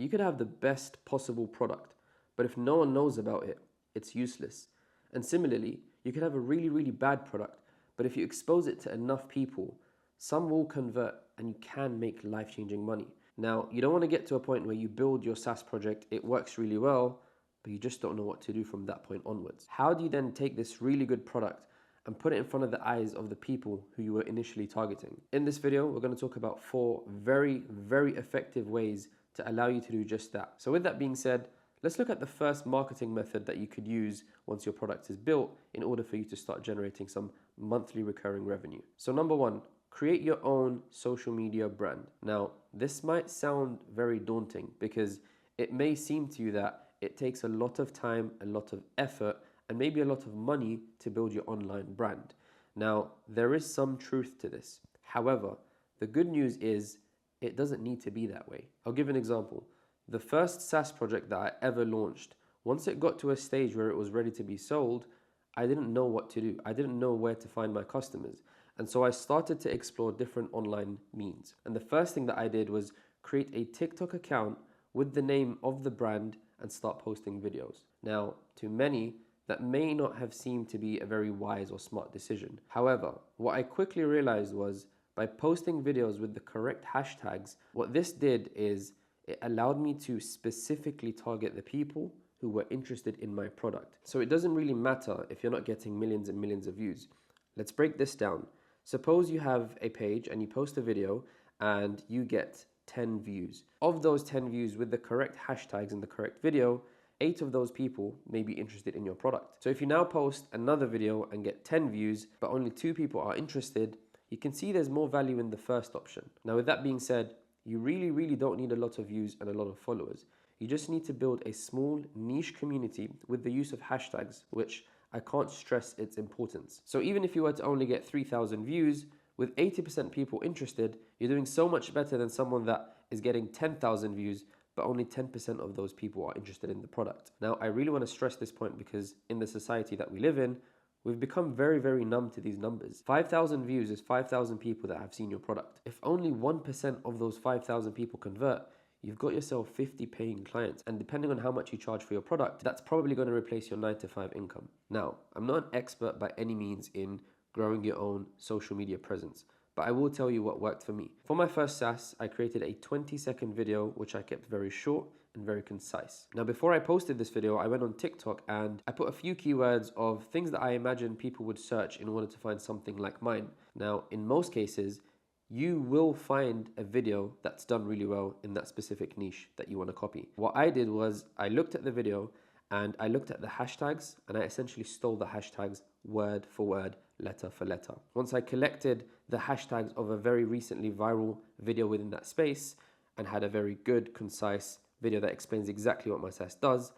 You could have the best possible product, but if no one knows about it, it's useless. And similarly, you could have a really, really bad product, but if you expose it to enough people, some will convert and you can make life-changing money. Now, you don't want to get to a point where you build your SaaS project, it works really well, but you just don't know what to do from that point onwards. How do you then take this really good product and put it in front of the eyes of the people who you were initially targeting? In this video, we're going to talk about 4 very, very effective ways to allow you to do just that. So with that being said, let's look at the first marketing method that you could use once your product is built in order for you to start generating some monthly recurring revenue. So number 1, create your own social media brand. Now, this might sound very daunting because it may seem to you that it takes a lot of time, a lot of effort, and maybe a lot of money to build your online brand. Now, there is some truth to this. However, the good news is it doesn't need to be that way. I'll give an example. The first SaaS project that I ever launched, once it got to a stage where it was ready to be sold, I didn't know what to do. I didn't know where to find my customers. And so I started to explore different online means. And the first thing that I did was create a TikTok account with the name of the brand and start posting videos. Now, to many, that may not have seemed to be a very wise or smart decision. However, what I quickly realized was by posting videos with the correct hashtags, what this did is it allowed me to specifically target the people who were interested in my product. So it doesn't really matter if you're not getting millions and millions of views. Let's break this down. Suppose you have a page and you post a video and you get 10 views. Of those 10 views with the correct hashtags in the correct video, 8 of those people may be interested in your product. So if you now post another video and get 10 views, but only 2 people are interested, you can see there's more value in the first option. Now, with that being said, you really don't need a lot of views and a lot of followers. You just need to build a small niche community with the use of hashtags, which I can't stress its importance. So even if you were to only get 3,000 views, with 80% people interested, you're doing so much better than someone that is getting 10,000 views, but only 10% of those people are interested in the product. Now, I really want to stress this point because in the society that we live in, we've become very numb to these numbers. 5,000 views is 5,000 people that have seen your product. If only 1% of those 5,000 people convert, you've got yourself 50 paying clients. And depending on how much you charge for your product, that's probably going to replace your 9-to-5 income. Now, I'm not an expert by any means in growing your own social media presence, but I will tell you what worked for me. For my first SaaS, I created a 20-second video, which I kept very short and very concise. Now, before I posted this video, I went on TikTok and I put a few keywords of things that I imagine people would search in order to find something like mine. Now, in most cases, you will find a video that's done really well in that specific niche that you want to copy. What I did was I looked at the video and I looked at the hashtags and I essentially stole the hashtags word for word, letter for letter. Once I collected the hashtags of a very recently viral video within that space and had a very good, concise video that explains exactly what my SaaS does,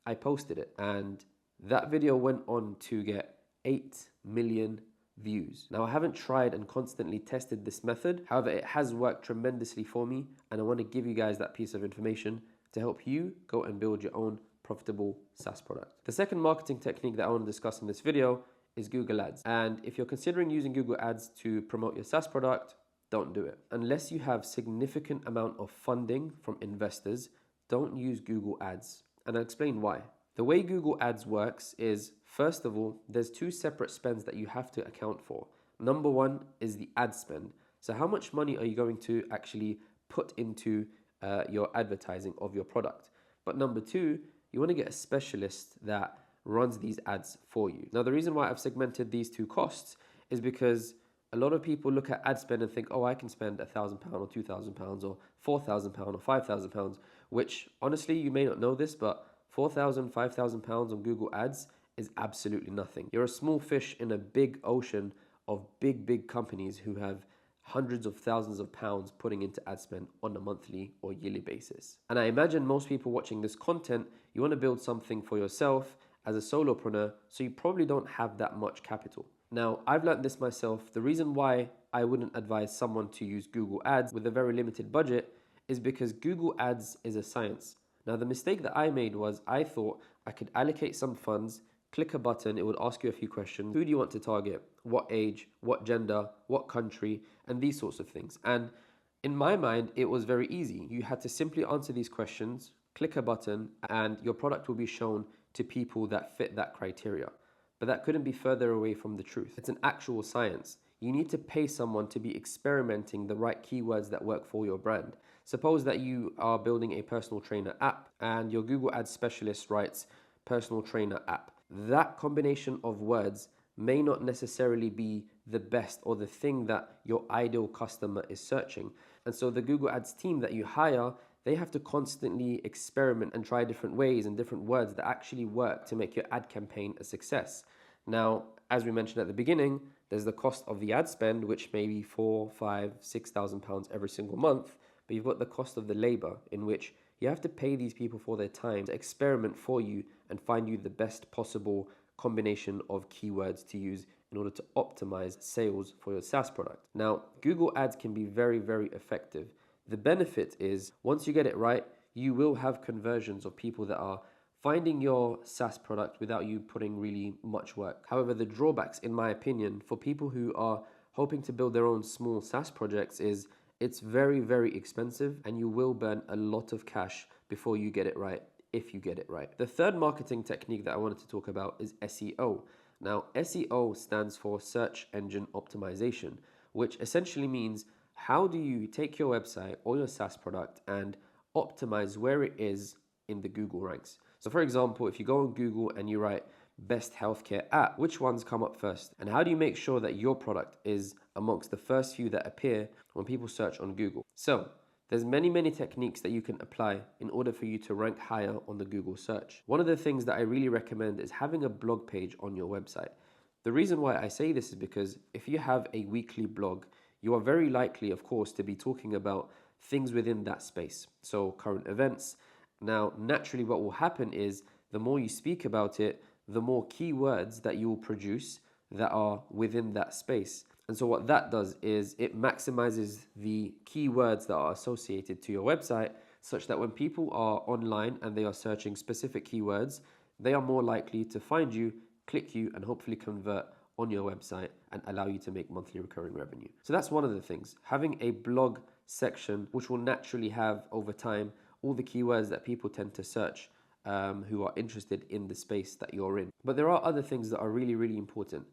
I posted it. And that video went on to get 8 million views. Now, I haven't tried and constantly tested this method. However, it has worked tremendously for me. And I want to give you guys that piece of information to help you go and build your own profitable SaaS product. The second marketing technique that I want to discuss in this video is Google Ads. And if you're considering using Google Ads to promote your SaaS product, don't do it. Unless you have significant amount of funding from investors, don't use Google Ads. And I'll explain why. The way Google Ads works is, first of all, there's 2 separate spends that you have to account for. Number 1 is the ad spend. So how much money are you going to actually put into your advertising of your product? But number 2, you want to get a specialist that runs these ads for you. Now, the reason why I've segmented these 2 costs is because a lot of people look at ad spend and think, oh, I can spend £1,000 or £2,000 or £4,000 or £5,000, which honestly, you may not know this, but £4,000, £5,000 on Google Ads is absolutely nothing. You're a small fish in a big ocean of big companies who have hundreds of thousands of pounds putting into ad spend on a monthly or yearly basis. And I imagine most people watching this content, you want to build something for yourself as a solopreneur, so you probably don't have that much capital. Now, I've learned this myself. The reason why I wouldn't advise someone to use Google Ads with a very limited budget is because Google Ads is a science. Now, the mistake that I made was I thought I could allocate some funds, click a button, it would ask you a few questions. Who do you want to target? What age? What gender? What country? And these sorts of things. And In my mind, it was very easy. You had to simply answer these questions, click a button, and your product will be shown to people that fit that criteria. But that couldn't be further away from the truth. It's an actual science. You need to pay someone to be experimenting the right keywords that work for your brand. Suppose that you are building a personal trainer app and your Google Ads specialist writes personal trainer app. That combination of words may not necessarily be the best or the thing that your ideal customer is searching. And so the Google Ads team that you hire, they have to constantly experiment and try different ways and different words that actually work to make your ad campaign a success. Now, as we mentioned at the beginning, there's the cost of the ad spend, which may be £4,000, £5,000, £6,000 every single month. But you've got the cost of the labor, in which you have to pay these people for their time to experiment for you and find you the best possible combination of keywords to use in order to optimize sales for your SaaS product. Now, Google Ads can be very, very effective. The benefit is once you get it right, you will have conversions of people that are finding your SaaS product without you putting really much work. However, the drawbacks, in my opinion, for people who are hoping to build their own small SaaS projects is it's very, very expensive and you will burn a lot of cash before you get it right, if you get it right. The third marketing technique that I wanted to talk about is SEO. Now, SEO stands for search engine optimization, which essentially means how do you take your website or your SaaS product and optimize where it is in the Google ranks. So for example, if you go on Google and you write best healthcare app, which ones come up first? And how do you make sure that your product is amongst the first few that appear when people search on Google? So there's many techniques that you can apply in order for you to rank higher on the Google search. One of the things that I really recommend is having a blog page on your website. The reason why I say this is because if you have a weekly blog, you are very likely, of course, to be talking about things within that space. So current events. Now, naturally, what will happen is the more you speak about it, the more keywords that you will produce that are within that space. And so what that does is it maximizes the keywords that are associated to your website such that when people are online and they are searching specific keywords, they are more likely to find you, click you, and hopefully convert on your website and allow you to make monthly recurring revenue. So that's one of the things. Having a blog section, which will naturally have over time all the keywords that people tend to search who are interested in the space that you're in. But there are other things that are really important.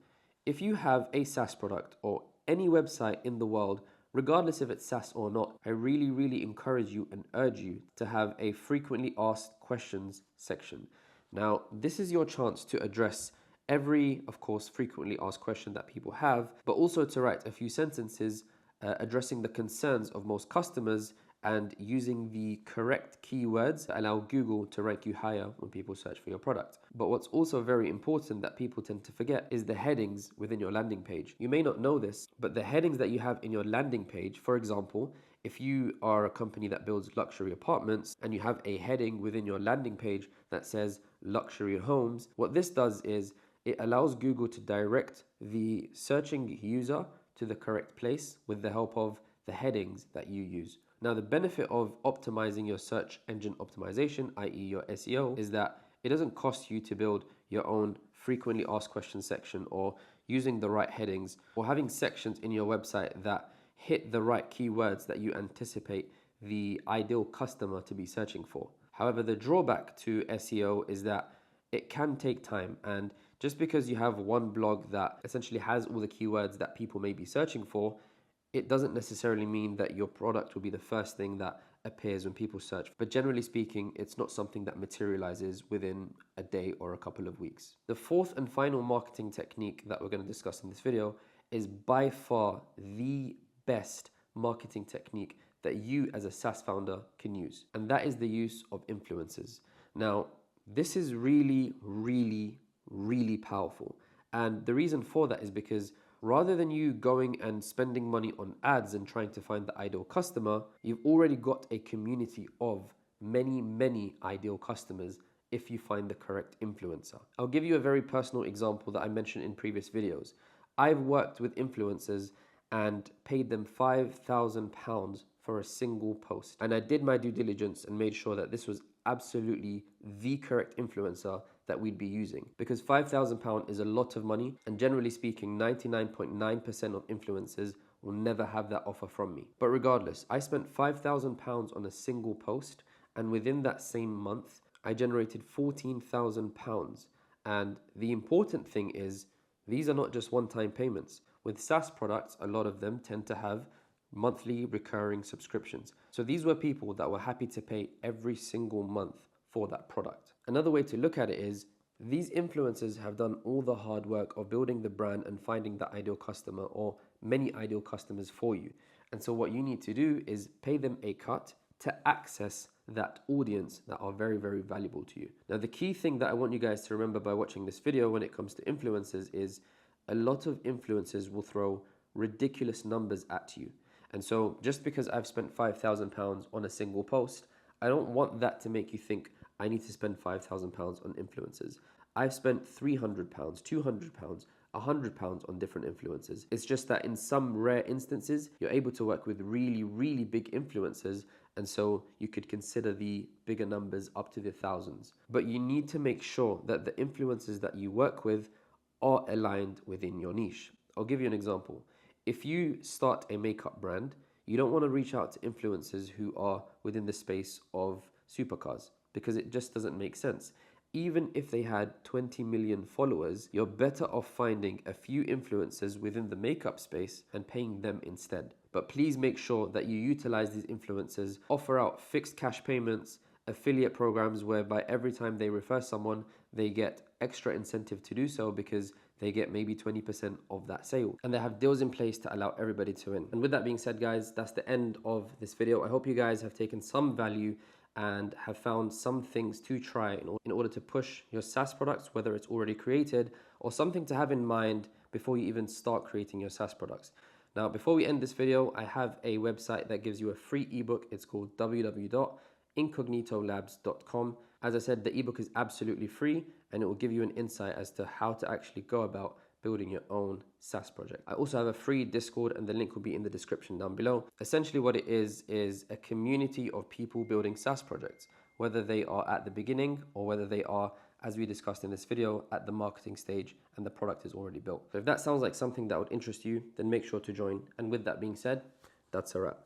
If you have a SaaS product or any website in the world, regardless if it's SaaS or not, I really encourage you and urge you to have a frequently asked questions section. Now, this is your chance to address every, of course, frequently asked question that people have, but also to write a few sentences addressing the concerns of most customers and using the correct keywords that allow Google to rank you higher when people search for your product. But what's also very important that people tend to forget is the headings within your landing page. You may not know this, but the headings that you have in your landing page, for example, if you are a company that builds luxury apartments and you have a heading within your landing page that says luxury homes, what this does is it allows Google to direct the searching user to the correct place with the help of the headings that you use. Now, the benefit of optimizing your search engine optimization, i.e. your SEO, is that it doesn't cost you to build your own frequently asked questions section or using the right headings or having sections in your website that hit the right keywords that you anticipate the ideal customer to be searching for. However, the drawback to SEO is that it can take time, and just because you have one blog that essentially has all the keywords that people may be searching for, it doesn't necessarily mean that your product will be the first thing that appears when people search. But generally speaking, it's not something that materializes within a day or a couple of weeks. The fourth and final marketing technique that we're going to discuss in this video is by far the best marketing technique that you as a SaaS founder can use. And that is the use of influencers. Now, this is really powerful. And the reason for that is because rather than you going and spending money on ads and trying to find the ideal customer, you've already got a community of many ideal customers if you find the correct influencer. I'll give you a very personal example that I mentioned in previous videos. I've worked with influencers and paid them £5,000 for a single post. And I did my due diligence and made sure that this was absolutely the correct influencer that we'd be using, because £5,000 is a lot of money, and generally speaking 99.9% of influencers will never have that offer from me. But regardless, I spent £5,000 on a single post, and within that same month, I generated £14,000. And the important thing is, these are not just one-time payments. With SaaS products, a lot of them tend to have monthly recurring subscriptions. So these were people that were happy to pay every single month for that product. Another way to look at it is, these influencers have done all the hard work of building the brand and finding the ideal customer or many ideal customers for you. And so what you need to do is pay them a cut to access that audience that are very, very valuable to you. Now, the key thing that I want you guys to remember by watching this video when it comes to influencers is a lot of influencers will throw ridiculous numbers at you. And so just because I've spent £5,000 on a single post, I don't want that to make you think I need to spend £5,000 on influencers. I've spent £300, £200, £100 on different influencers. It's just that in some rare instances, you're able to work with really, really big influencers, and so you could consider the bigger numbers up to the thousands. But you need to make sure that the influencers that you work with are aligned within your niche. I'll give you an example. If you start a makeup brand, you don't want to reach out to influencers who are within the space of supercars, because it just doesn't make sense. Even if they had 20 million followers, you're better off finding a few influencers within the makeup space and paying them instead. But please make sure that you utilize these influencers, offer out fixed cash payments, affiliate programs whereby every time they refer someone, they get extra incentive to do so because they get maybe 20% of that sale. And they have deals in place to allow everybody to win. And with that being said, guys, that's the end of this video. I hope you guys have taken some value and have found some things to try in order to push your SaaS products, whether it's already created or something to have in mind before you even start creating your SaaS products. Now, before we end this video, I have a website that gives you a free ebook. It's called www.incognitolabs.com. As I said, the ebook is absolutely free and it will give you an insight as to how to actually go about building your own SaaS project. I also have a free Discord and the link will be in the description down below. Essentially what it is a community of people building SaaS projects, whether they are at the beginning or whether they are, as we discussed in this video, at the marketing stage and the product is already built. So if that sounds like something that would interest you, then make sure to join. And with that being said, that's a wrap.